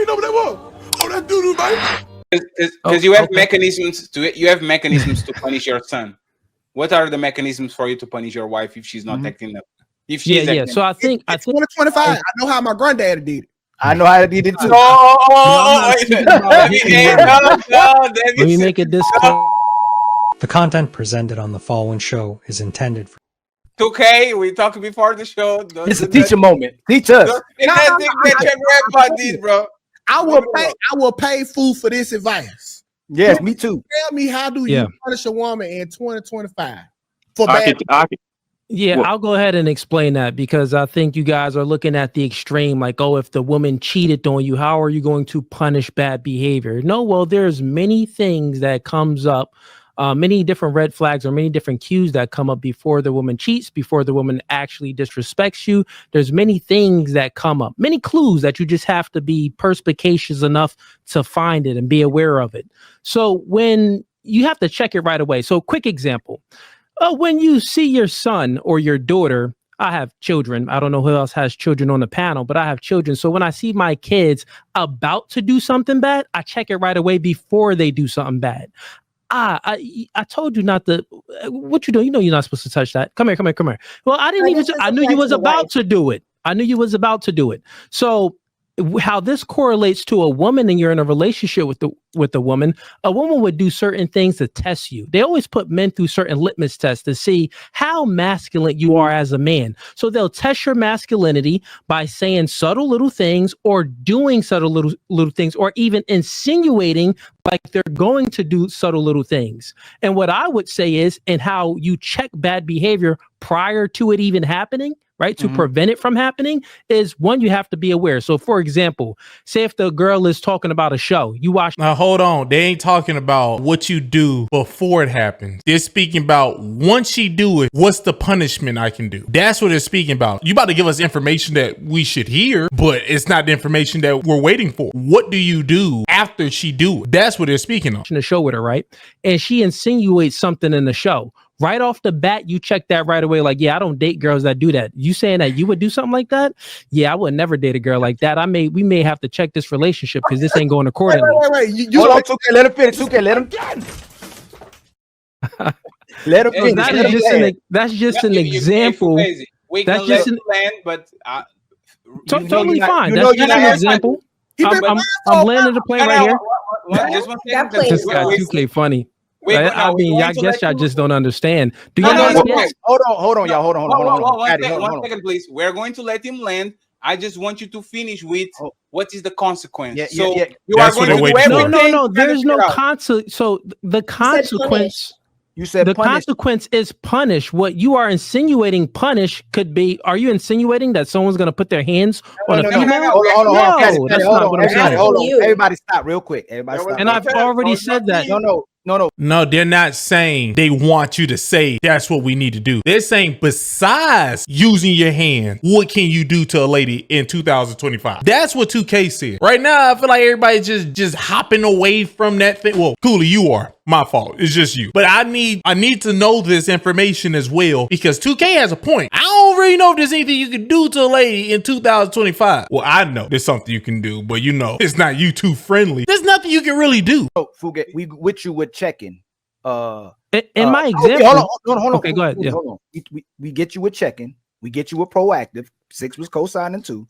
know what that was? Oh, that's doo-doo, baby. Because you have mechanisms to punish your son. What are the mechanisms for you to punish your wife if she's not acting up? If she's So I think 2025. I know how my granddaddy did it. I know how to did it too. Let me make it this. The content presented on the following show is intended for. Okay, we talked before the show. It's a teacher moment. Teach us. Bro. I will pay food for this advice. Yes, me too. Tell me, how do you punish a woman in 2025 for bad? I'll go ahead and explain that, because I think you guys are looking at the extreme, like, oh, if the woman cheated on you, how are you going to punish bad behavior? No, well, there's many things that comes up, many different red flags or many different cues that come up before the woman cheats, before the woman actually disrespects you. There's many things that come up, many clues that you just have to be perspicacious enough to find it and be aware of it. So when you have to check it right away. So quick example. When you see your son or your daughter, I have children. I don't know who else has children on the panel, but I have children. So when I see my kids about to do something bad, I check it right away before they do something bad. I told you not to. What you doing? You know you're not supposed to touch that. Come here. Well, I didn't even. I knew you was about to do it. So how this correlates to a woman and you're in a relationship with the woman, a woman would do certain things to test you. They always put men through certain litmus tests to see how masculine you are as a man. So they'll test your masculinity by saying subtle little things or doing subtle little things, or even insinuating like they're going to do subtle little things. And what I would say is, and how you check bad behavior prior to it even happening, right? To prevent it from happening is, one, you have to be aware. So for example, say if the girl is talking about a show, you watch. Now hold on. They ain't talking about what you do before it happens. They're speaking about once she do it, what's the punishment I can do? That's what they're speaking about. You about to give us information that we should hear, but it's not the information that we're waiting for. What do you do after she do it? That's what they're speaking on. The show with her, right? And she insinuates something in the show. Right off the bat, you check that right away. Like, yeah, I don't date girls that do that. You saying that you would do something like that? Yeah, I would never date a girl like that. We may have to check this relationship because this ain't going accordingly. Wait. Hold on, Tukay, let him finish. Tukay, let him. Let him finish. That's just an example. That's just an plan, but totally fine. That's just an example. I'm landing the plane right here. Just one second. This guy Tukay funny. I mean, I guess y'all just don't understand. Do you Hold on, y'all. Hold on. One second, please. We're going to let him land. I just want you to finish with what is the consequence. You are going to do everything. No. There's no consequence. So the consequence. You said the consequence is punish. What you are insinuating punish could be, are you insinuating that someone's going to put their hands on a female? Hold on. That's not what I'm saying. Hold on. Everybody stop real quick. And I've already said that. No, they're not saying they want you to say that's what we need to do. They're saying besides using your hand, what can you do to a lady in 2025? That's what 2K said. Right now, I feel like everybody's just hopping away from that thing. Well, Cooley, you are. My fault. It's just you. But I need to know this information as well, because 2K has a point. I don't really know if there's anything you can do to a lady in 2025. Well, I know there's something you can do, but it's not YouTube friendly. There's nothing you can really do. Oh, Fugate, we with you with checking. In my example. Hold on. Okay, go ahead. Yeah. Hold on. We get you with checking. We get you with proactive. 6 was co-signing 2.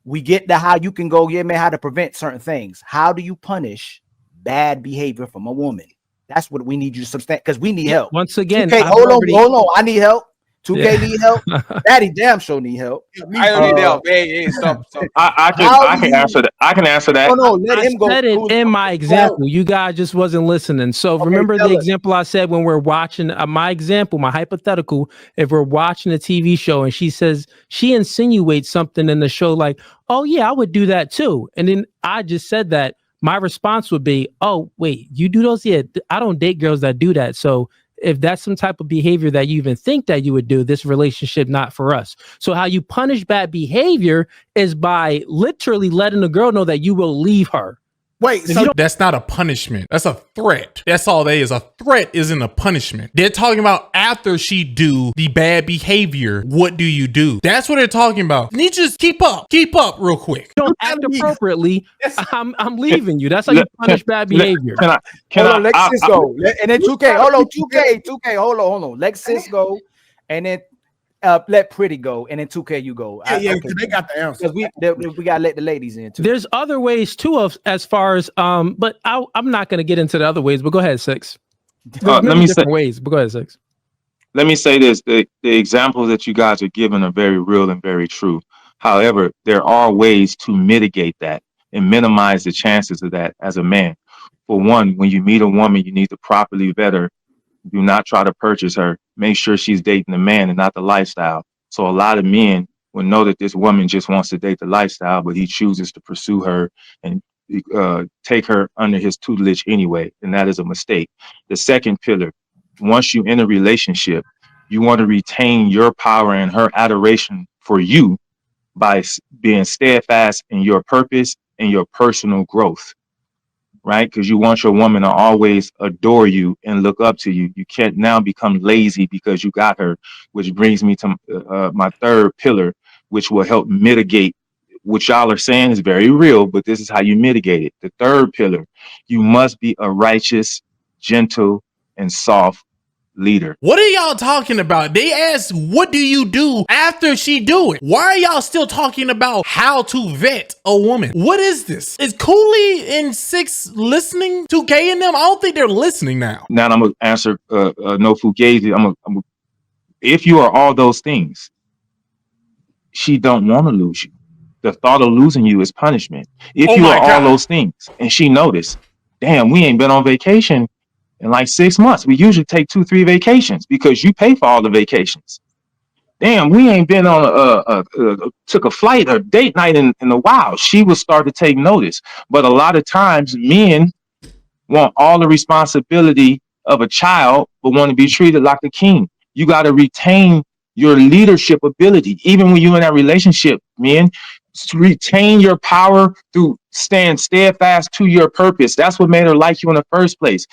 We get the how you can go, how to prevent certain things. How do you punish bad behavior from a woman? That's what we need you to substantiate, because we need help. Once again, 2K, hold on. I need help. 2K need help. Daddy damn sure need help. I don't need help. Hey, stop. I can answer that. I can answer that. No, let him go. I said it in my example. You guys just wasn't listening. So remember the example I said when we're watching my example, my hypothetical. If we're watching a TV show and she insinuates something in the show like, "Oh yeah, I would do that too," and then I just said that. My response would be, "Oh wait, you do those? Yeah, I don't date girls that do that. So if that's some type of behavior that you even think that you would do, this relationship not for us." So how you punish bad behavior is by literally letting the girl know that you will leave her. Wait, so that's not a punishment. That's a threat. That's all that is. A threat isn't a punishment. They're talking about after she do the bad behavior, what do you do? That's what they're talking about. And you just keep up real quick. Don't act appropriately. I'm leaving you. That's how you punish bad behavior. Hold on, let sis go. And then 2K, hold on, 2K, hold on. Let sis go, and then let Pretty go, and then 2K you go. Yeah, they got the answer. We gotta let the ladies in too. There's other ways too of as far as but I'm not gonna get into the other ways. But go ahead, Six. Let me say ways. But go ahead, Six. Let me say this: the examples that you guys are giving are very real and very true. However, there are ways to mitigate that and minimize the chances of that as a man. For one, when you meet a woman, you need to properly vet her. Do not try to purchase her. Make sure she's dating the man and not the lifestyle. So a lot of men will know that this woman just wants to date the lifestyle, but he chooses to pursue her and take her under his tutelage anyway. And that is a mistake. The second pillar, once you in a relationship, you want to retain your power and her adoration for you by being steadfast in your purpose and your personal growth. Right? Because you want your woman to always adore you and look up to you. You can't now become lazy because you got her, which brings me to my third pillar, which will help mitigate what y'all are saying is very real, but this is how you mitigate it. The third pillar, you must be a righteous, gentle, and soft leader. What are y'all talking about? They asked, what do you do after she do it? Why are y'all still talking about how to vet a woman? What is this? Is Cooley and Six listening to K and them? I don't think they're listening now. Now I'm gonna answer no fugazi. If you are all those things, she don't want to lose you. The thought of losing you is punishment. If you are all those things and she noticed, damn, we ain't been on vacation in like 6 months. We usually take 2-3 vacations because you pay for all the vacations. Damn, we ain't been on took a flight or date night in a while. She will start to take notice. But a lot of times men want all the responsibility of a child, but want to be treated like a king. You got to retain your leadership ability. Even when you're in that relationship, men, retain your power through staying steadfast to your purpose. That's what made her like you in the first place.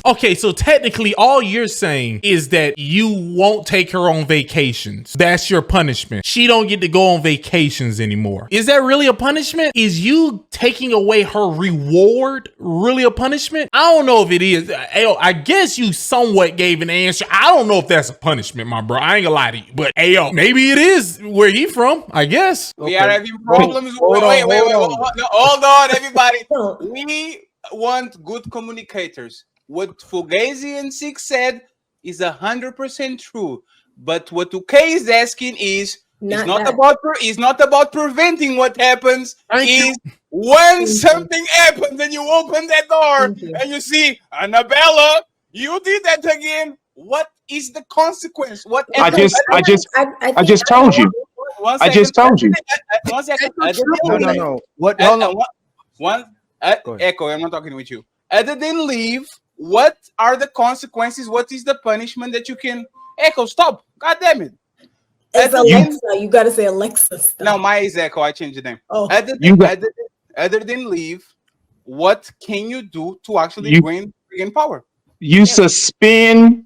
Okay, so technically all you're saying is that you won't take her on vacations. That's your punishment. She don't get to go on vacations anymore. Is that really a punishment? Is you taking away her reward really a punishment? I don't know if it is. I guess you somewhat gave an answer. I don't know if that's a punishment, my bro. I ain't gonna lie to you. But maybe it is where he from, I guess. We are having problems. Hold on, everybody. We want good communicators. What Fugazi and Six said is 100% true. But what Tukay is asking is it's not about preventing what happens. When something happens and you open that door and you see Annabella, you did that again. What is the consequence? What? I just told you. I just told you. 1 second. No. What? Hold on. Echo, I'm not talking with you. Other than leave, what are the consequences? What is the punishment that you can? Echo, stop! God damn it! It's Alexa. You gotta say Alexa. Stop. No, my is Echo. I changed the name. Oh. Other than leave, what can you do to actually gain power? You suspend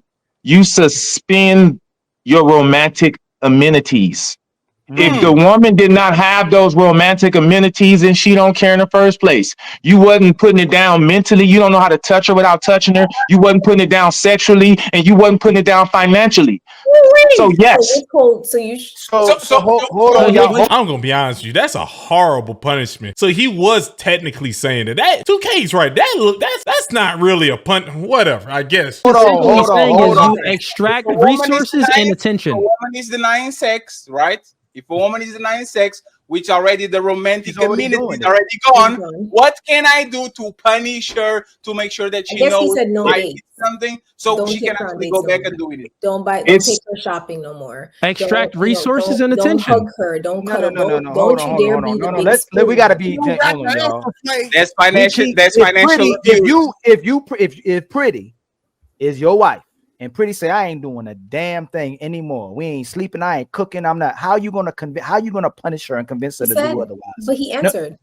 your romantic amenities. If the woman did not have those romantic amenities and she don't care in the first place, you wasn't putting it down mentally. You don't know how to touch her without touching her. You wasn't putting it down sexually, and you wasn't putting it down financially. So yes. Hold on, y'all. I'm gonna be honest with you. That's a horrible punishment. So he was technically saying that 2K's right. That's not really a whatever, I guess. Hold on. You extract resources and attention. If a woman is denying sex, right? If a woman is denying sex, which already the romantic community is already gone, what can I do to punish her to make sure that she knows I did something so she can actually go back and do it? Don't take her shopping no more. Extract resources and attention. Don't hug her. Don't cuddle. Don't you dare be the big. We gotta be. Hold on, y'all. That's financial. That's financial. If Pretty is your wife, and Pretty say, I ain't doing a damn thing anymore. We ain't sleeping. I ain't cooking. I'm not. How you gonna punish her and convince her to do otherwise? But he answered.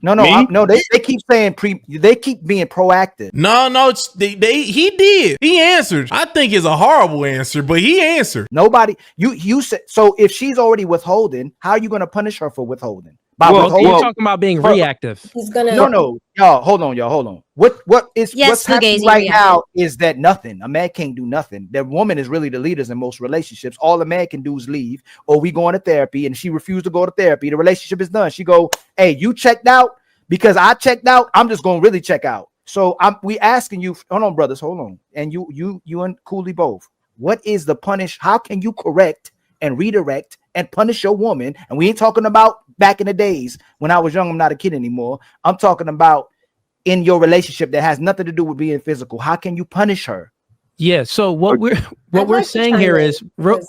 No, they keep saying they keep being proactive. No, he did. He answered. I think it's a horrible answer, but he answered. Nobody, you said, so if she's already withholding, how are you going to punish her for withholding? You're talking about being reactive. He's gonna y'all, hold on. What's happening right now is that nothing. A man can't do nothing. The woman is really the leaders in most relationships. All a man can do is leave, or we going to therapy, and she refused to go to therapy. The relationship is done. She go, hey, you checked out because I checked out. I'm just gonna really check out. So we asking you, hold on, brothers, hold on, and you and Cooley both. What is the punish? How can you correct and redirect and punish your woman? And we ain't talking about back in the days when I was young. I'm not a kid anymore. I'm talking about in your relationship that has nothing to do with being physical. How can you punish her? Yeah. So what we're saying here is,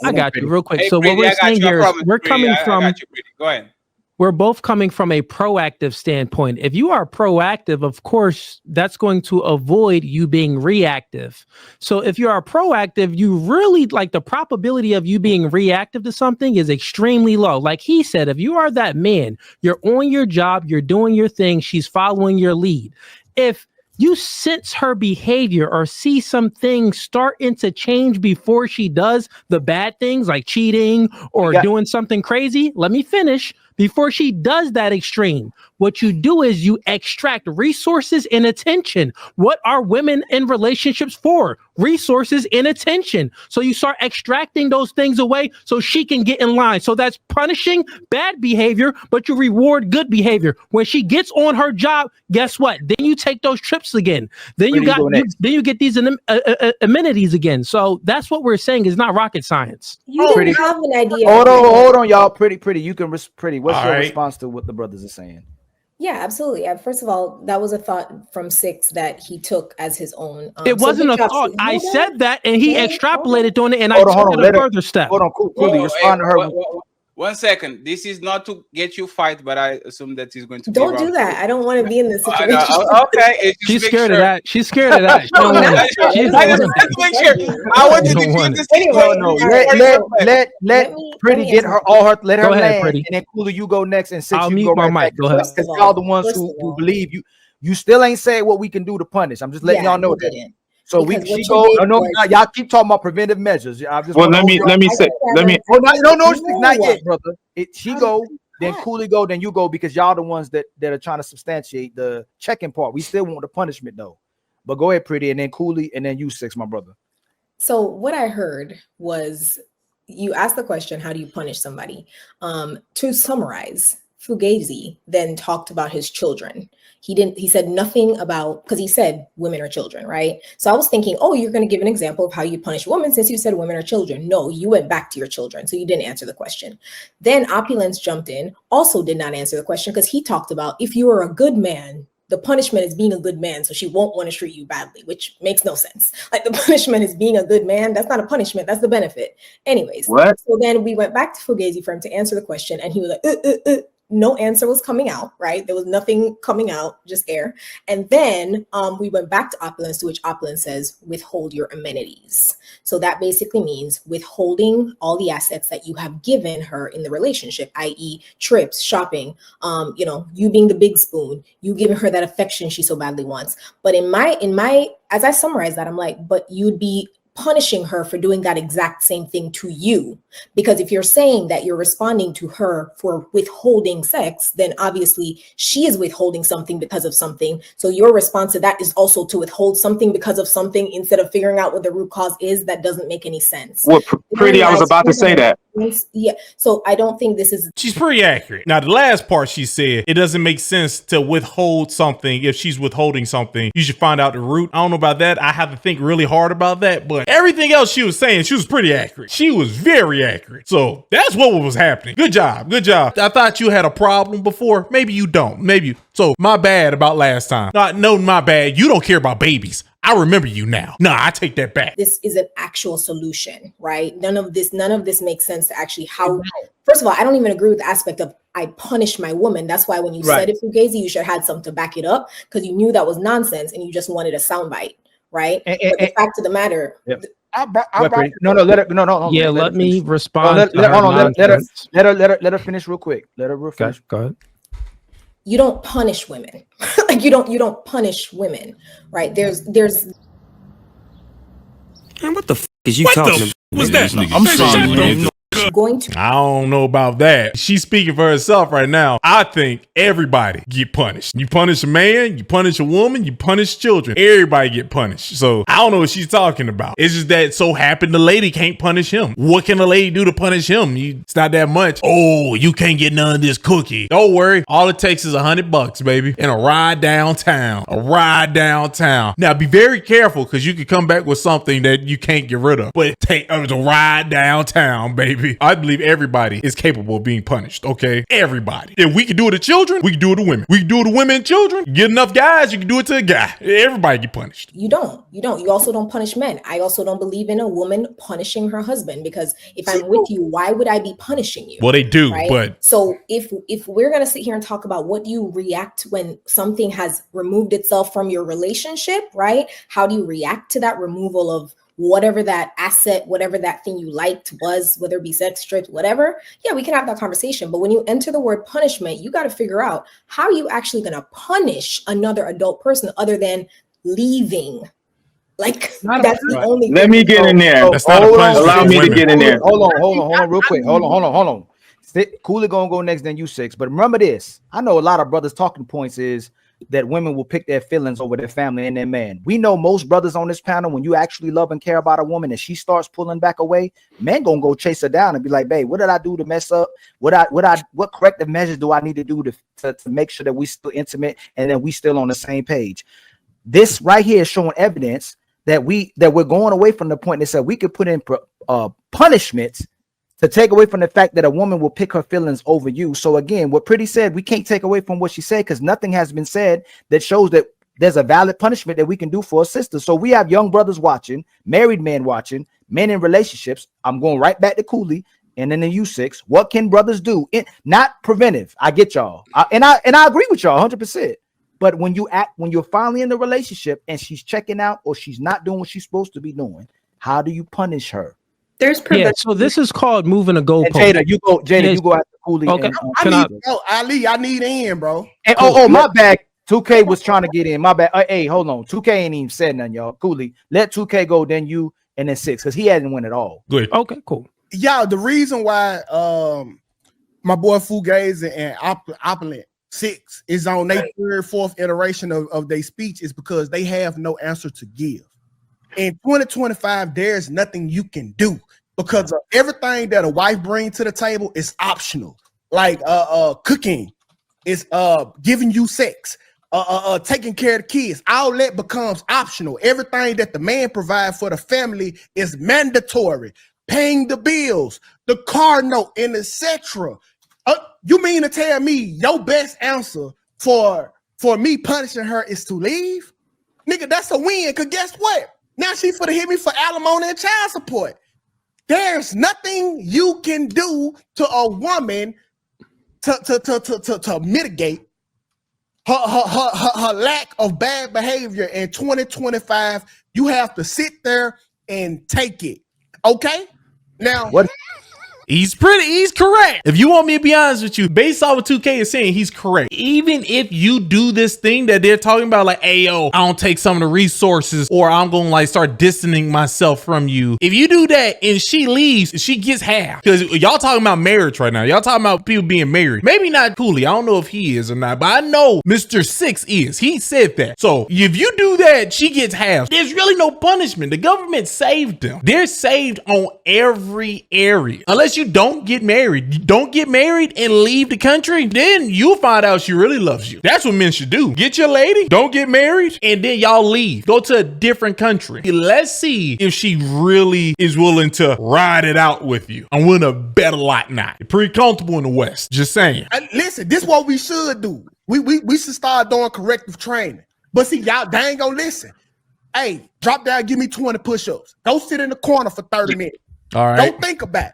I got you real quick. Hey, so Brady, what we're saying here is, we're coming from. I got you, go ahead. We're both coming from a proactive standpoint. If you are proactive, of course, that's going to avoid you being reactive. So if you are proactive, you really like the probability of you being reactive to something is extremely low. Like he said, if you are that man, you're on your job, you're doing your thing, she's following your lead. If you sense her behavior or see some things starting to change before she does the bad things like cheating or doing something crazy, let me finish. Before she does that extreme, what you do is you extract resources and attention. What are women in relationships for? Resources and attention. So you start extracting those things away so she can get in line. So that's punishing bad behavior, but you reward good behavior. When she gets on her job, guess what? Then you take those trips again. Then you get these amenities again. So that's what we're saying is not rocket science. You didn't have an idea. Hold on, y'all. Pretty. You can pretty. What's your response to what the brothers are saying? Yeah, absolutely. First of all, that was a thought from Six that he took as his own. It wasn't a thought. I said that, and he extrapolated on it, and I took it a further step. Hold on, Cooley, respond to her. 1 second. This is not to get you fight, but I assume that he's going to. Don't do that. I don't want to be in this situation. Okay, she's scared of that. She's scared of that. I want to defend this anyway. Let Pretty get her all her. Let her land, Pretty. and then Cooley, you go next, and Six, I'll you mute go my right mic. Go ahead. Because y'all the ones who believe you. You still ain't saying what we can do to punish. I'm just letting y'all know that. So she go. No, y'all keep talking about preventive measures. I just let me say. No, not yet, brother. She go, then Cooley go, then you go, because y'all the ones that are trying to substantiate the checking part. We still want the punishment though. But go ahead, Pretty, and then Cooley, and then you, Six, my brother. So what I heard was you asked the question, how do you punish somebody? To summarize, Fugazi then talked about his children. He said nothing about, because he said women are children, right? So I was thinking, oh, you're going to give an example of how you punish women since you said women are children. No, you went back to your children. So you didn't answer the question. Then Opulence jumped in, also did not answer the question because he talked about if you are a good man, the punishment is being a good man. So she won't want to treat you badly, which makes no sense. Like the punishment is being a good man. That's not a punishment. That's the benefit. Anyways, so then we went back to Fugazi for him to answer the question. And he was like, no answer was coming out, right? There was nothing coming out, just air. And then we went back to Opulence, to which Opulence says, withhold your amenities. So that basically means withholding all the assets that you have given her in the relationship, i.e. trips, shopping, you being the big spoon, you giving her that affection she so badly wants. But in my, as I summarize that, I'm like, but you'd be punishing her for doing that exact same thing to you. Because if you're saying that you're responding to her for withholding sex, then obviously she is withholding something because of something. So your response to that is also to withhold something because of something instead of figuring out what the root cause is. That doesn't make any sense. Well, Pretty, I was about to say that. Yeah. So I don't think this is. She's pretty accurate. Now, the last part she said, it doesn't make sense to withhold something. If she's withholding something, you should find out the root. I don't know about that. I have to think really hard about that. But everything else she was saying, she was pretty accurate. She was very accurate. So that's what was happening. Good job. Good job. I thought you had a problem before. Maybe you don't. Maybe. So my bad about last time. No, my bad. You don't care about babies. I remember you now. No, I take that back. This is an actual solution, right? None of this makes sense to actually how. First of all, I don't even agree with the aspect of I punish my woman. That's why when you said it, Fugazi, you should have had something to back it up because you knew that was nonsense and you just wanted a soundbite, right? But the fact of the matter. Yep. No. Yeah, let me respond. Let her finish real quick. Let her finish. Go ahead. you don't punish women. Like you don't punish women, right? There's Man, what the f is you talking about? What's that? I'm sorry. going to I don't know about that. She's speaking for herself right now. I think everybody get punished. You punish a man, you punish a woman, you punish children. Everybody get punished. So I don't know what she's talking about. It's just that so happened the lady can't punish him. What can a lady do to punish him? It's not that much. Oh, you can't get none of this cookie. Don't worry. All it takes is $100, baby, and a ride downtown. A ride downtown. Now be very careful because you could come back with something that you can't get rid of. But take a ride downtown, baby. I believe everybody is capable of being punished, okay? Everybody. If we can do it to children, we can do it to women. We can do it to women and children. Get enough guys, you can do it to a guy. Everybody get punished. You don't. You also don't punish men. I also don't believe in a woman punishing her husband, because if I'm with you, why would I be punishing you? Well, they do, right? but so if we're gonna sit here and talk about what do you react when something has removed itself from your relationship, right? How do you react to that removal of whatever that asset, whatever that thing you liked was, whether it be sex, strips, whatever, yeah, we can have that conversation. But when you enter the word punishment, you got to figure out how are you actually going to punish another adult person other than leaving. Like that's the only thing. Let me get in there. That's not a punishment. Allow me to get in there. Hold on, real quick. Hold on. Cooley gonna go next, then you 6. But remember this: I know a lot of brothers' talking points is that women will pick their feelings over their family and their man. We know most brothers on this panel, when you actually love and care about a woman and she starts pulling back away, men gonna go chase her down and be like, babe, what did I do to mess up? What corrective measures do I need to do to make sure that we still intimate and that we still on the same page? This right here is showing evidence that we're going away from the point that said we could put in punishments to take away from the fact that a woman will pick her feelings over you. So again, what Pretty said, we can't take away from what she said because nothing has been said that shows that there's a valid punishment that we can do for a sister. So we have young brothers watching, married men watching, men in relationships. I'm going right back to Cooley and then the U6. What can brothers do? Not preventive. I get y'all. And I agree with y'all 100%. But when you're finally in the relationship and she's checking out or she's not doing what she's supposed to be doing, how do you punish her? So this is called moving a goalpost. Jada, you go after Cooley. Okay. Ali, I need in, bro. And, my bad. 2K was trying to get in. My bad. Hey, hold on. 2K ain't even said nothing, y'all. Cooley, let 2K go, then you, and then 6, because he hasn't won at all. Good. Okay, cool. Y'all, the reason why my boy Fugazi and Opulent 6 is on their third, fourth iteration of their speech is because they have no answer to give. In 2025, there's nothing you can do because of everything that a wife brings to the table is optional. Like cooking is giving you sex, taking care of the kids. All that becomes optional. Everything that the man provides for the family is mandatory. Paying the bills, the car note, and etc. You mean to tell me your best answer for me punishing her is to leave? Nigga, that's a win. Cause guess what? Now she finna hit me for alimony and child support. There's nothing you can do to a woman to mitigate her lack of bad behavior in 2025. You have to sit there and take it. Okay? Now what? He's correct. If you want me to be honest with you, based off what 2K is saying, he's correct. Even if you do this thing that they're talking about, like, hey, yo, I don't take some of the resources or I'm going to like start distancing myself from you. If you do that and she leaves, she gets half. Because y'all talking about marriage right now. Y'all talking about people being married. Maybe not Cooley. I don't know if he is or not, but I know Mr. 6 is. He said that. So if you do that, she gets half. There's really no punishment. The government saved them. They're saved on every area. Unless you don't get married. Don't get married and leave the country, then you'll find out she really loves you. That's what men should do. Get your lady, don't get married, and then y'all leave. Go to a different country. Let's see if she really is willing to ride it out with you. I'm willing to bet a lot not. You're pretty comfortable in the West. Just saying. Listen, this is what we should do. We should start doing corrective training. But see, y'all dang gonna listen. Hey, drop down, give me 20 push-ups. Go sit in the corner for 30 minutes. All right. Don't think about it.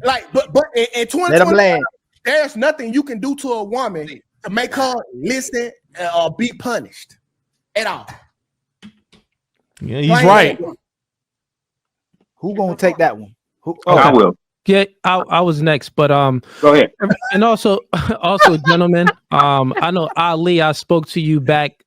Like, but in 2020, there's nothing you can do to a woman to make her listen or be punished at all. Yeah, he's right. Who gonna take that one? I will. Yeah, I was next, but Go ahead. and also gentlemen, I know Ali, I spoke to you back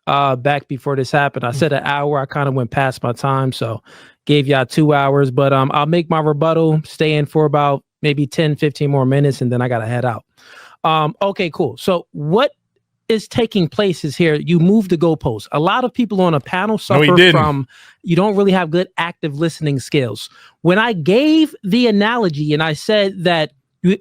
before this happened. I said an hour. I kind of went past my time, so gave y'all 2 hours, but I'll make my rebuttal, stay in for about maybe 10, 15 more minutes, and then I gotta head out. Okay, cool. So what is taking place is here, you move the goalpost. A lot of people on a panel suffer from, you don't really have good active listening skills. When I gave the analogy and I said that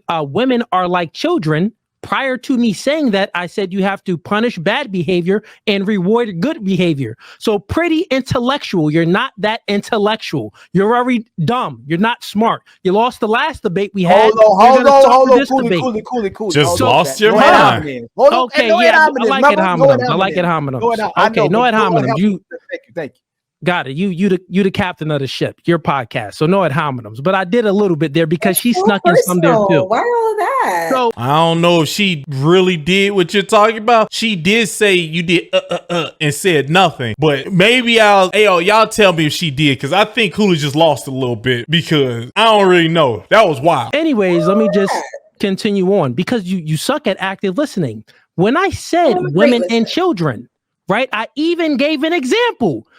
women are like children, prior to me saying that, I said you have to punish bad behavior and reward good behavior. So pretty intellectual. You're not that intellectual. You're very dumb. You're not smart. You lost the last debate we had. Hold on. Cooley. Just lost your mind. Okay, yeah, I like it hominem. I like it hominem. Okay, no ad hominem. Thank you. Got it. You the captain of the ship. Your podcast. So no ad hominems. But I did a little bit there because she snuck in some there too. Why all of that? So I don't know if she really did what you're talking about. She did say you did and said nothing. But maybe y'all tell me if she did, because I think Cooley just lost a little bit because I don't really know. That was wild. Anyways, let me just continue on because you suck at active listening. When I said women and children, right? I even gave an example.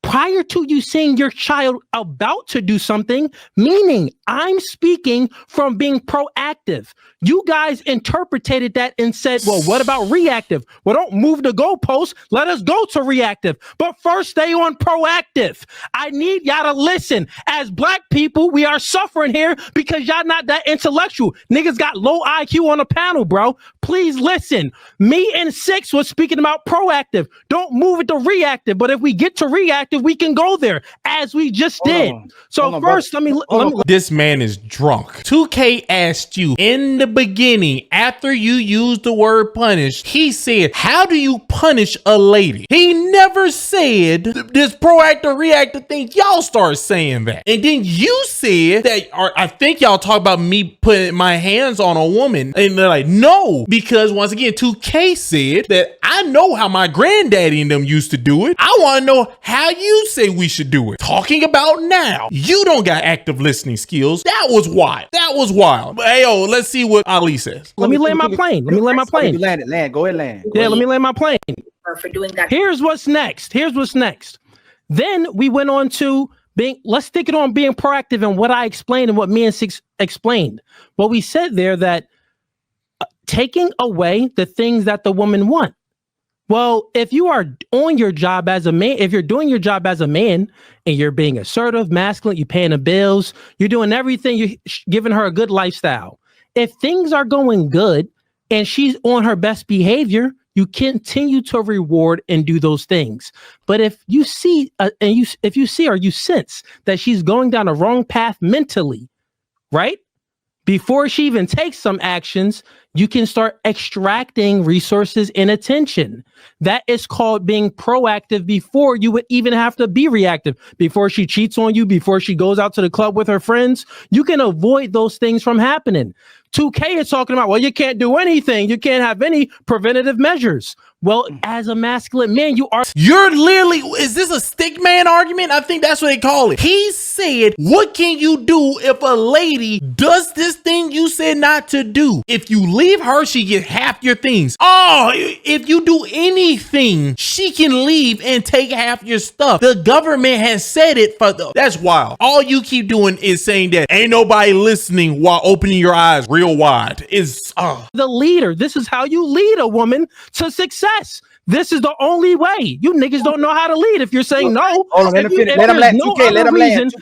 Prior to you saying your child about to do something, meaning I'm speaking from being proactive. You guys interpreted that and said, well, what about reactive? Well, don't move the goalpost. Let us go to reactive. But first, stay on proactive. I need y'all to listen. As black people, we are suffering here because y'all not that intellectual. Niggas got low IQ on the panel, bro. Please listen. Me and Six was speaking about proactive. Don't move it to reactive. But if we get to reactive, we can go there as we just did. So first, let me. This man is drunk. 2K asked you in the beginning, after you used the word punish, he said, how do you punish a lady? He never said this proactive reactive thing. Y'all start saying that. And then you said that, or I think y'all talk about me putting my hands on a woman. And they're like, no, because once again, 2K said that I know how my granddaddy and them used to do it. I want to know how you say we should do it. Talking about now, you don't got active listening skills. That was wild. But hey, let's see what Ali says. Let me land my plane. Go ahead, land. Yeah, let me land my plane. For doing that. Here's what's next. Then we went on to let's stick it on being proactive and what I explained and what me and Six explained. What we said there that taking away the things that the woman want. Well, if you are on your job as a man, if you're doing your job as a man and you're being assertive, masculine, you're paying the bills, you're doing everything, you're giving her a good lifestyle. If things are going good and she's on her best behavior, you continue to reward and do those things. But if you see if you see or you sense that she's going down the wrong path mentally, right? Before she even takes some actions, you can start extracting resources and attention. That is called being proactive before you would even have to be reactive. Before she cheats on you, before she goes out to the club with her friends, you can avoid those things from happening. 2K is talking about, well, you can't do anything. You can't have any preventative measures. Well, as a masculine man, you're literally, is this a stick man argument? I think that's what they call it. He said, what can you do if a lady does this thing you said not to do? If you leave her, she get half your things. Oh, if you do anything, she can leave and take half your stuff. The government has said it that's wild. All you keep doing is saying that ain't nobody listening while opening your eyes real wide. The leader. This is how you lead a woman to success. This is the only way. You niggas don't know how to lead. If you're saying no, let him land.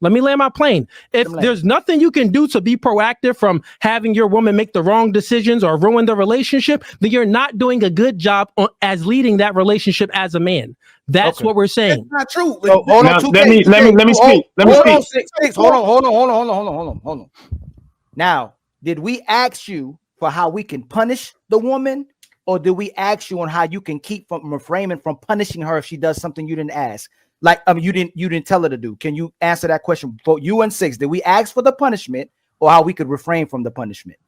Let me land my plane. If there's nothing you can do to be proactive from having your woman make the wrong decisions or ruin the relationship, then you're not doing a good job as leading that relationship as a man. That's what we're saying. That's not true. So, hold on. Let me speak. Hold on. Now, did we ask you for how we can punish the woman, or did we ask you on how you can keep from refraining from punishing her if she does something you didn't ask? Like, you didn't tell her to do. Can you answer that question for you and Six? Did we ask for the punishment or how we could refrain from the punishment?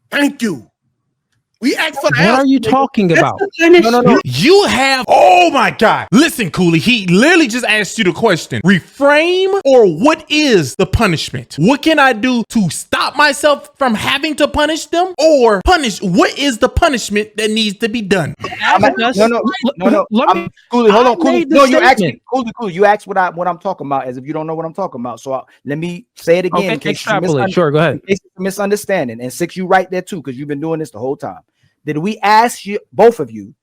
Thank you. We asked for What are you talking about? No. You have, oh my God. Listen, Cooley, he literally just asked you the question. Reframe, or what is the punishment? What can I do to stop myself from having to punish them? Or punish, what is the punishment that needs to be done? No. Cooley, hold on, Cooley. No, you asked me, Cooley. You asked what I'm talking about, as if you don't know what I'm talking about. So let me say it again. Okay, extrapolate. Sure, go ahead. In case it's a misunderstanding, and Six, you right there too, because you've been doing this the whole time. Did we ask you, both of you,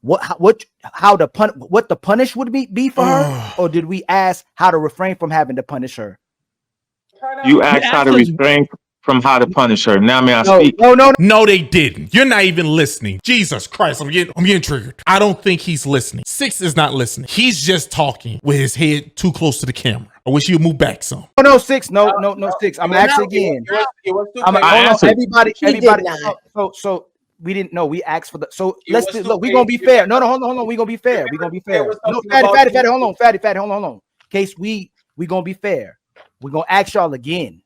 what the punish would be for her, or did we ask how to refrain from having to punish her? You asked how to refrain from how to punish her. Now may I speak? No, they didn't. You're not even listening. Jesus Christ, I'm getting triggered. I don't think he's listening. Six is not listening. He's just talking with his head too close to the camera. I wish you'd move back some. No, Six. No, Six. I'm asking again. Everybody. So we didn't know. We asked for the. So look. We're gonna be fair. No, hold on. We're gonna be fair. No, fatty. Hold on. Fatty. Hold on. In case we gonna be fair. We're gonna ask y'all again.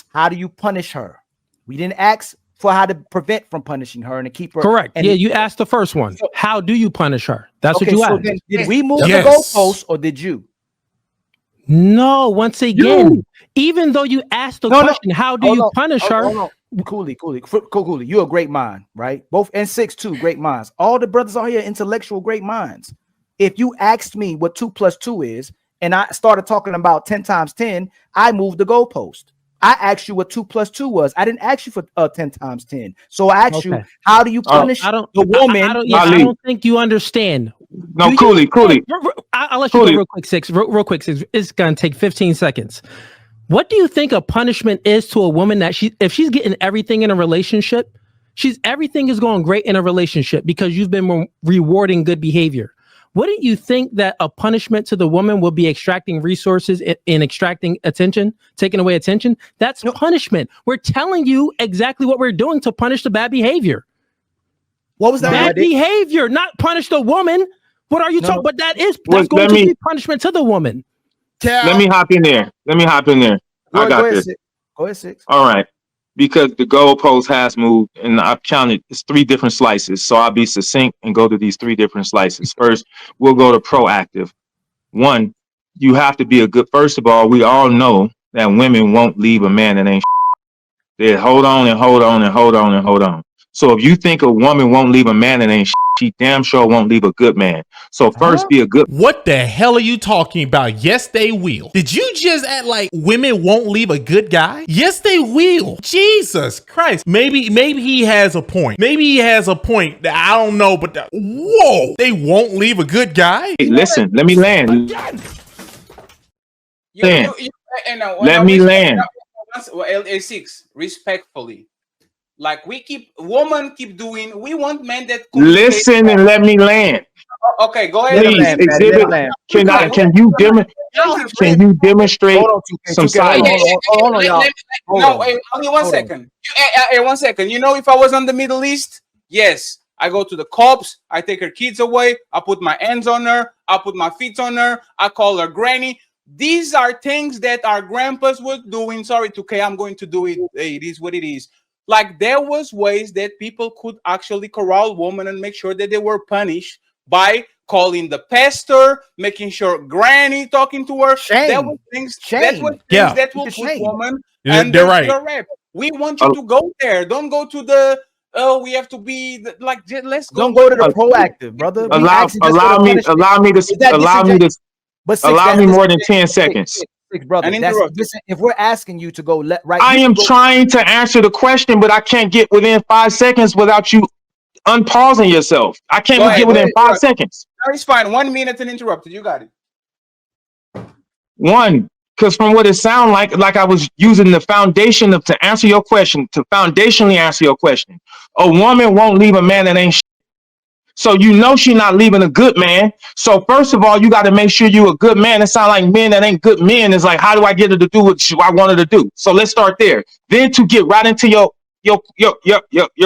How do you punish her? We didn't ask for how to prevent from punishing her and to keep her. Correct. Yeah, you asked the first one. How do you punish her? That's what you asked. Then, did we move the goalpost, or did you? No. Once again, even though you asked the question, how do you punish her? Cooley, you're a great mind, right? Both and Six too, great minds. All the brothers are here, intellectual, great minds. If you asked me what 2 + 2 is, and I started talking about 10 × 10, I moved the goalpost. I asked you what 2 + 2 was. I didn't ask you for 10 × 10. So I asked you, how do you punish the woman? I don't think you understand. No, Cooley. I'll let you go real quick, Six. Real quick, Six. It's gonna take 15 seconds. What do you think a punishment is to a woman that if she's getting everything in a relationship, everything is going great in a relationship because you've been rewarding good behavior? Wouldn't you think that a punishment to the woman will be extracting resources and extracting attention, taking away attention? That's punishment. We're telling you exactly what we're doing to punish the bad behavior. What was that? Bad behavior, not punish the woman. What are you talking? But that's going to be punishment to the woman. Let me hop in there. I got this. Go ahead, Six. All right. Because the goalpost has moved, and I've counted, it's 3 different slices. So I'll be succinct and go to these 3 different slices. First, we'll go to proactive. 1, you have to be first of all, we all know that women won't leave a man that ain't they hold on. So if you think a woman won't leave a man that ain't she damn sure won't leave a good man. So first, be a good. What the hell are you talking about? Yes, they will. Did you just act like women won't leave a good guy? Yes, they will. Jesus Christ. Maybe he has a point. Maybe he has a point that I don't know, but whoa, they won't leave a good guy? Hey, listen, let me land. Let me land. Well, LA6, respectfully. Like women keep doing, we want men that listen and let me land. Okay, go ahead. Please, exhibit. Can you demonstrate some silence? Hold on, y'all. No, only 1 second. Hey, 1 second. You know, if I was on the Middle East, yes, I go to the cops, I take her kids away, I put my hands on her, I put my feet on her, I call her granny. These are things that our grandpas were doing. Sorry, Tukay, I'm going to do it. Hey, it is what it is. Like, there was ways that people could actually corral women and make sure that they were punished by calling the pastor, making sure granny talking to her. That was things that will put women under your rep. We want you to go there. Don't go to the we have to be like, let's go. Don't go to the proactive, brother. Allow me more than 10 seconds. Brother, listen, if we're asking you to go I am trying to answer the question, but I can't get within 5 seconds without you unpausing yourself. I can't get within 5 seconds. It's fine. 1 minute and interrupted. You got it. 1, because from what it sounds like I was using the foundation to answer your question, to foundationally answer your question. A woman won't leave a man that ain't. So you know she's not leaving a good man. So first of all, you got to make sure you're a good man. It sounds like men that ain't good men is like, how do I get her to do what I want her to do? So let's start there. Then to get right into your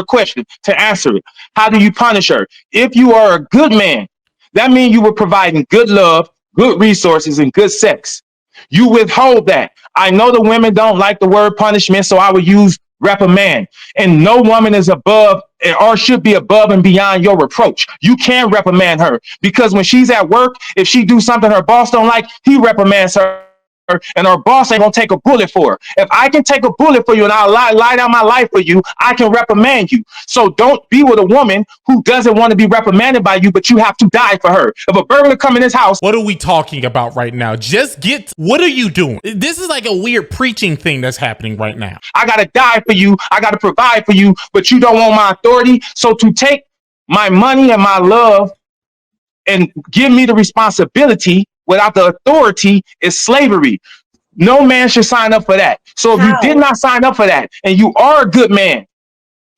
question, to answer it. How do you punish her? If you are a good man, that means you were providing good love, good resources, and good sex. You withhold that. I know the women don't like the word punishment, so I would use reprimand. And no woman is above or should be above and beyond your reproach. You can reprimand her because when she's at work, if she do something her boss don't like, he reprimands her. And our boss ain't gonna take a bullet for her. If I can take a bullet for you and I'll lie down my life for you, I can reprimand you. So don't be with a woman who doesn't want to be reprimanded by you, but you have to die for her. If a burglar come in this house, what are we talking about right now? What are you doing? This is like a weird preaching thing that's happening right now. I gotta die for you. I gotta provide for you, but you don't want my authority. So to take my money and my love and give me the responsibility without the authority is slavery. No man should sign up for that. So if you did not sign up for that and you are a good man,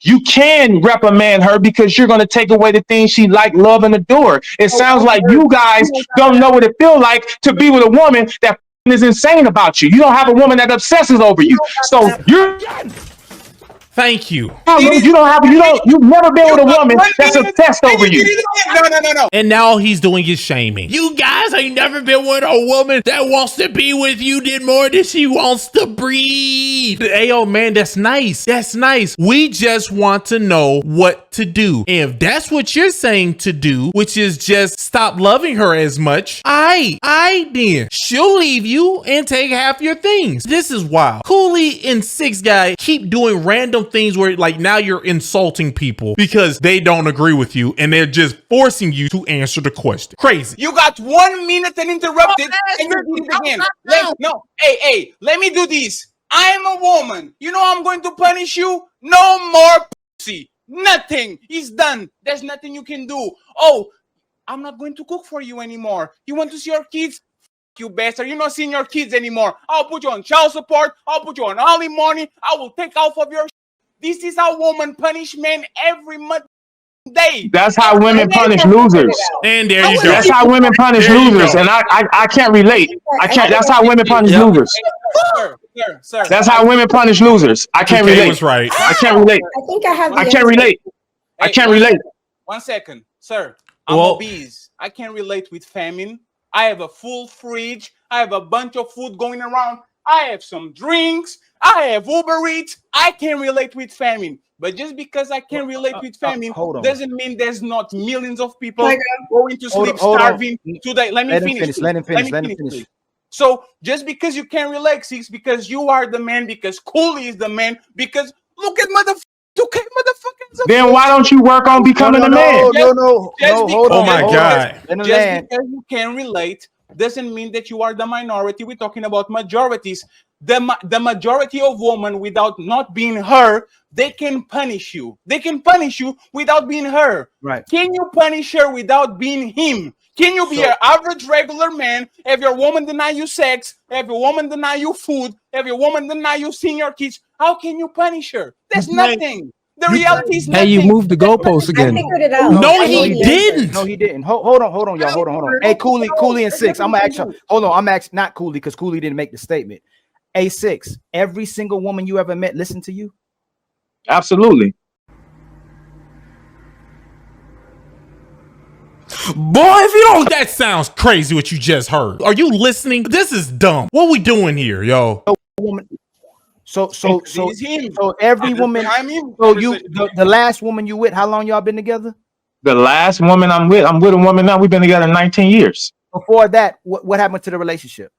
you can reprimand her because you're going to take away the things she like, love, and adore. It sounds like you guys don't know what it feels like to be with a woman that is insane about you. You don't have a woman that obsesses over you. So you're... Thank you. You've never been with a woman that's obsessed over you. No. And now he's doing his shaming. You guys ain't never been with a woman that wants to be with you did more than she wants to breathe. Hey, oh man, that's nice. That's nice. We just want to know what to do. And if that's what you're saying to do, which is just stop loving her as much, I then she'll leave you and take half your things. This is wild. Cooley and 6 Guy keep doing random things where like now you're insulting people because they don't agree with you and they're just forcing you to answer the question. Crazy. You got 1 minute and interrupted and you did it again. Let me do this. I'm a woman. You know I'm going to punish you? No more pussy. Nothing. It's done. There's nothing you can do. Oh, I'm not going to cook for you anymore. You want to see your kids? You bastard. You're not seeing your kids anymore. I'll put you on child support. I'll put you on alimony. I will take off of your This is how women punish men every month. Day. That's how women punish losers. And there you go. That's how women punish losers. And I can't relate. I can't. That's how women punish losers. Sir. That's how women punish losers. I can't relate. Was right. I can't relate. I think I have. I can't relate. I can't relate. 1 second, sir. I'm obese. I can't relate with famine. I have a full fridge. I have a bunch of food going around. I have some drinks. I have Uber Eats. I can relate with famine. But just because I can relate with famine doesn't mean there's not millions of people going to sleep starving today. Let me finish. Let him finish. So just because you can relate, Six, because you are the man, because Cooley is the man, because look at motherfuckers. Then why don't you work on becoming a man? Hold on. Oh my God. Just because you can relate doesn't mean that you are the minority. We're talking about majorities. The majority of women, without not being her, they can punish you. They can punish you without being her. Right. Can you punish her without being him? Can you be an average regular man? Have your woman deny you sex? Have your woman deny you food? Have your woman deny you seeing your kids? How can you punish her? There's nothing. The reality is nothing. Hey, you moved the goalpost again. No, he didn't. No, he didn't. Hold on, y'all. Hold on. Hey, Cooley and 6. I'm gonna ask you. Hold on. I'm asking not Cooley because Cooley didn't make the statement. A6. Every single woman you ever met listened to you. Absolutely. Boy, if you don't, that sounds crazy what you just heard. Are you listening? This is dumb. What we doing here, yo? So every woman. So the last woman you with, how long y'all been together? The last woman I'm with a woman now. We've been together 19 years. Before that, what happened to the relationship?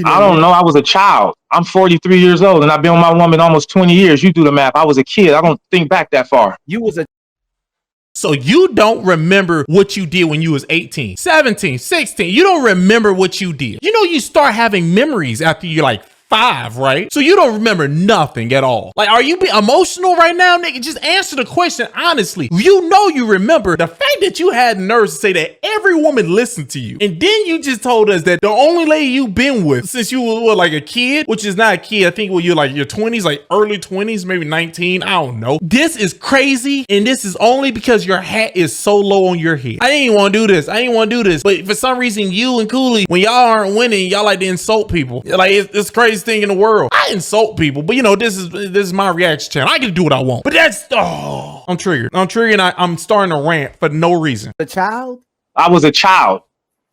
I don't know. I was a child. I'm 43 years old, and I've been with my woman almost 20 years. You do the math. I was a kid. I don't think back that far. So you don't remember what you did when you was 18, 17, 16. You don't remember what you did. You know, you start having memories after you're like 5, right? So you don't remember nothing at all. Like, are you being emotional right now, nigga? Just answer the question honestly. You know you remember. The fact that you had nerves to say that every woman listened to you, and then you just told us that the only lady you've been with since you were like a kid, which is not a kid, I think when you're like your 20s, like early 20s, maybe 19, I don't know. This is crazy, and this is only because your hat is so low on your head. I didn't want to do this. But for some reason, you and Cooley, when y'all aren't winning, y'all like to insult people. Like, it's crazy thing in the world. I insult people, but you know, this is my reaction channel. I can do what I want. But that's I'm triggered. And I'm starting to rant for no reason. A child? I was a child.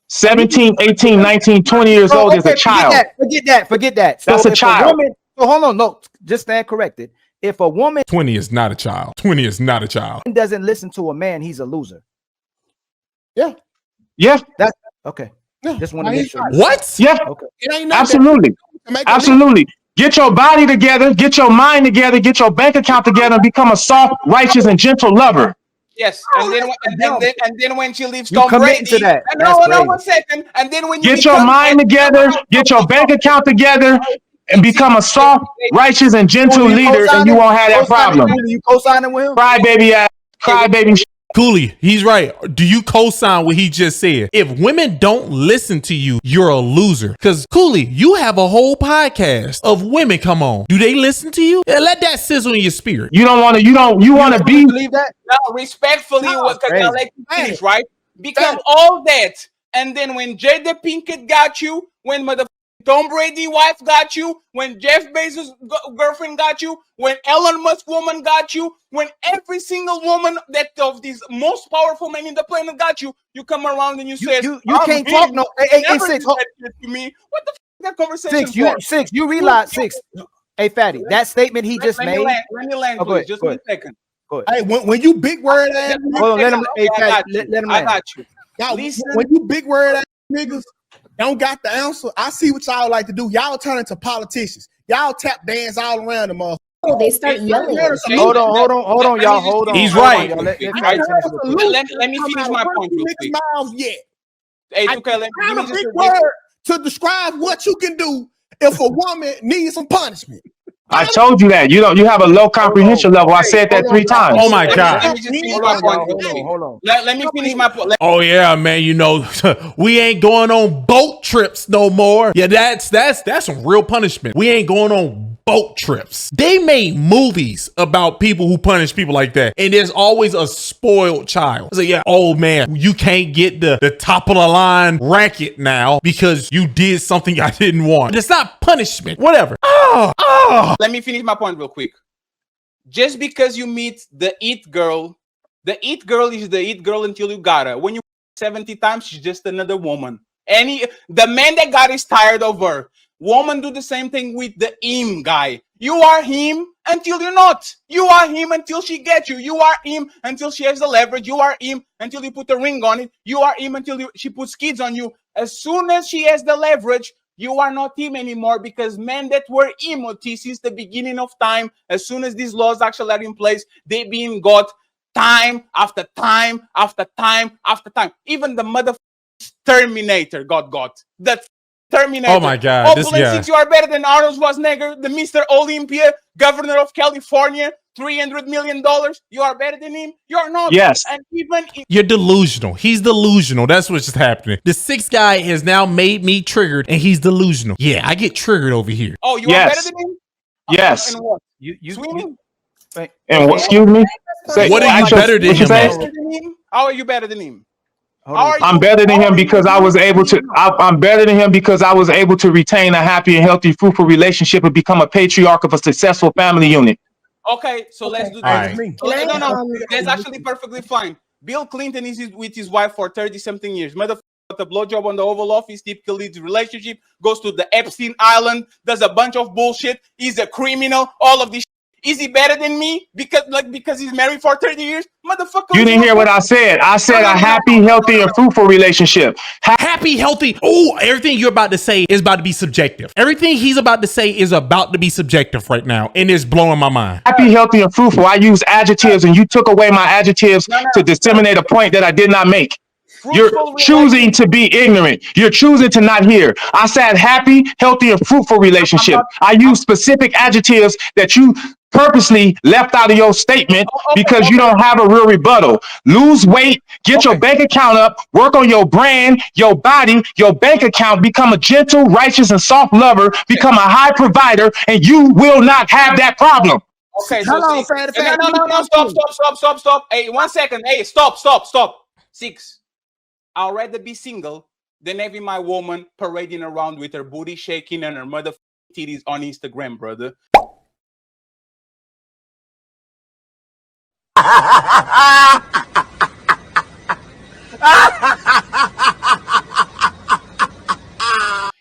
17, 18, 19, 20 years old is a child. Forget that. That's a child. So hold on, no, just stand corrected. If a woman 20 is not a child. 20 is not a child. doesn't listen to a man, he's a loser. Yeah. Yeah. That's okay. Yeah. Just want to make sure. What? Yeah. Okay. It ain't nothing Absolutely. to make a Absolutely. Get your body together, get your mind together, get your bank account together, and become a soft, righteous, and gentle lover. Yes, and then when she leaves You Tom committing Brady, to that. and That's no, crazy. 1 second, and then when you Get your mind together, get your bank account together, and become a soft, righteous, and gentle leader, and you won't have that problem. You co-signing with him? Cry baby ass, cry baby. Cooley, he's right. Do you co-sign what he just said? If women don't listen to you, you're a loser. Because Cooley, you have a whole podcast of women come on. Do they listen to you? Yeah, let that sizzle in your spirit. You want to be. Believe that? No, respectfully, what crazy. I like to finish, right? Become all that, and then when Jada Pinkett got you, when Tom Brady wife got you, when Jeff Bezos girlfriend got you, when Elon Musk woman got you, when every single woman that of these most powerful men in the planet got you, you come around and you say, You can't talk no. Hey, Six. To me. What the that conversation? Six. You realize Six. Hey, Fatty, that statement he just made. Let me land, please. Just 1 second. Go ahead. Hey, when you big word ass, Hold on, let him. Hey, Fatty, let him. I got you. y'all, Listen. when you big word ass niggas don't got the answer, I see what y'all like to do. Y'all turn into politicians. Y'all tap dance all around the motherfucker. Oh, they start yelling. Hold on, y'all. Hold on. He's Hold right. on, y'all. Let Let me finish my point real quick. Yet. Hey, Tukay, let I me a big just word to describe what you can do if a woman needs some punishment. I told you that. You have a low comprehension level. I said that 3 times. Oh my God. Let me just finish my point real quick. Hold on. Let me finish my point. Oh yeah, man. You know, we ain't going on boat trips no more. Yeah, that's some real punishment. We ain't going on boat trips. They made movies about people who punish people like that, and there's always a spoiled child. It's like, yeah, oh man, you can't get the top of the line racket now because you did something I didn't want. It's not punishment. Whatever. Let me finish my point real quick. Just because you meet the it girl is the it girl until you got her. When you 70 times, she's just another woman. The man that got is tired of her. Woman do the same thing with the him guy. You are him until you're not. You are him until she gets you. You are him until she has the leverage. You are him until you put a ring on it. You are him until she puts kids on you. As soon as she has the leverage, you are not him anymore, because men that were him since the beginning of time, as soon as these laws actually are in place, they being got time after time after time after time. Even the mother Terminator got. That Terminator. Oh my God. This guy. Since you are better than Arnold Schwarzenegger, the Mr. Olympia, governor of California, $300 million. You are better than him? You're not. Yes. And even You're delusional. He's delusional. That's what's just happening. The 6th guy has now made me triggered, and he's delusional. Yeah, I get triggered over here. oh, you Yes. are better than him? Yes. And what? You Swimming? And what? Excuse me. What are you better than what you him say? at? How are you better than him? I'm better than him because I was able to. I'm better than him because I was able to retain a happy and healthy, fruitful relationship and become a patriarch of a successful family unit. Okay, so let's do All this. right. No, that's actually perfectly fine. Bill Clinton is with his wife for 30-something years. Motherfucker got a blowjob on the Oval Office, typically leads relationship, goes to the Epstein Island, does a bunch of bullshit. He's a criminal. All of this. Is he better than me because he's married for 30 years? Motherfucker. You didn't hear what I said. I said a happy, healthy, and fruitful relationship. Happy, healthy. Oh, everything you're about to say is about to be subjective. Everything he's about to say is about to be subjective right now, and it's blowing my mind. Happy, healthy, and fruitful. I use adjectives, and you took away my adjectives to disseminate a point that I did not make. You're choosing to be ignorant. You're choosing to not hear. I said happy, healthy, and fruitful relationship. I use specific adjectives that you purposely left out of your statement because you don't have a real rebuttal. Lose weight, get your bank account up, work on your brand, your body, your bank account, become a gentle, righteous, and soft lover, become a high provider, and you will not have that problem. Okay, so no, stop. Hey, 1 second. Hey, stop. 6. I'd rather be single than having my woman parading around with her booty shaking and her mother titties on Instagram, brother.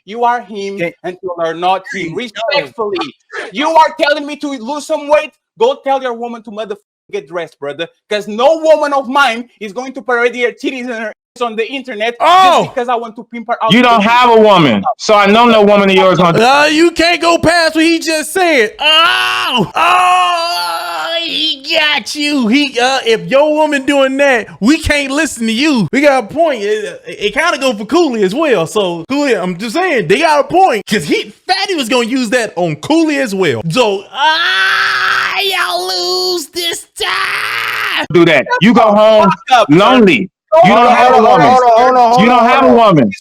You are him until you're not him. Respectfully, you are telling me to lose some weight. go tell your woman to motherfucker get dressed, brother. Because no woman of mine is going to parade her titties and her ass on the internet just because I want to pimp her out. You don't have a woman, so I know no woman of yours gonna. You can't go past what he just said. He got you. If your woman doing that, we can't listen to you. We got a point. It kind of go for Cooley as well. So Cooley, I'm just saying they got a point because Fatty was gonna use that on Cooley as well. So y'all lose this time. Do that. You go home lonely. You don't have a woman. You don't have a woman.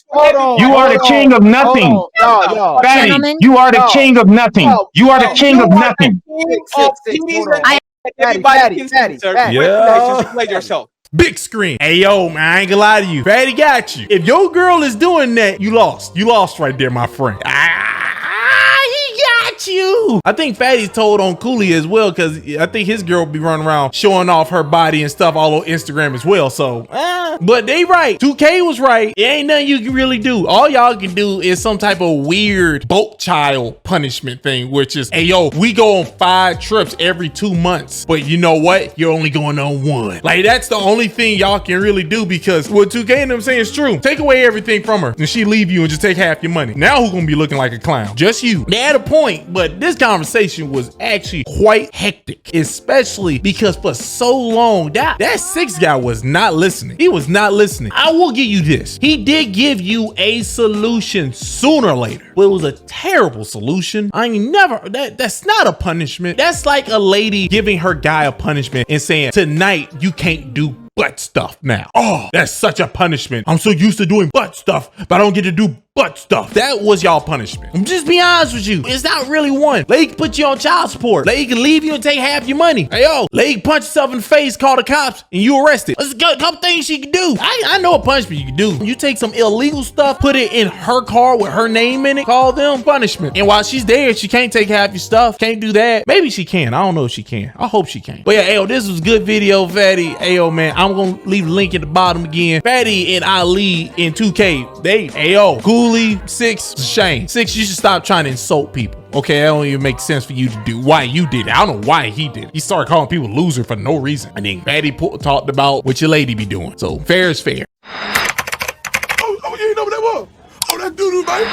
You are the king of nothing. Fatty, you are the king of nothing. You are the king of nothing. Play yourself. Big screen. Hey, yo, man, I ain't gonna lie to you. Fatty got you. If your girl is doing that, you lost. You lost right there, my friend. He got you. I think Fatty told on Cooley as well because I think his girl be running around showing off her body and stuff all on Instagram as well. So, but they right. 2K was right. It ain't nothing you can really do. All y'all can do is some type of weird boat child punishment thing, which is, hey, yo, we go on 5 trips every 2 months. But you know what? You're only going on 1. Like, that's the only thing y'all can really do because what 2K and them saying is true. Take away everything from her and she leave you and just take half your money. Now who's gonna be looking like a clown? Just you. They had a point, but this conversation was actually quite hectic, especially because for so long that 6 guy was not listening. He was not listening. I will give you this. He did give you a solution sooner or later, but it was a terrible solution. That's not a punishment. That's like a lady giving her guy a punishment and saying, tonight you can't do butt stuff now. Oh, that's such a punishment. I'm so used to doing butt stuff, but I don't get to do butt stuff. That was y'all punishment. I'm just be honest with you. It's not really one. Lady can put you on child support. Lady can leave you and take half your money. Hey, yo, lady punch yourself in the face, call the cops, and you arrested. There's a couple things she can do. I know a punishment you can do. You take some illegal stuff, put it in her car with her name in it, call them punishment. And while she's there, she can't take half your stuff. Can't do that. Maybe she can. I don't know if she can. I hope she can. But yeah, yo, this was a good video, Fatty. Hey, yo, man, I'm gonna leave the link at the bottom again. Fatty and Ali in 2K. Hey, yo, Cooley, 6, it's a shame. 6, you should stop trying to insult people. Okay, that don't even make sense for you to do. Why you did it? I don't know why he did it. He started calling people loser for no reason. And then Fatty talked about what your lady be doing. So fair is fair. Oh, you know what that was? Oh, that doo-doo, baby.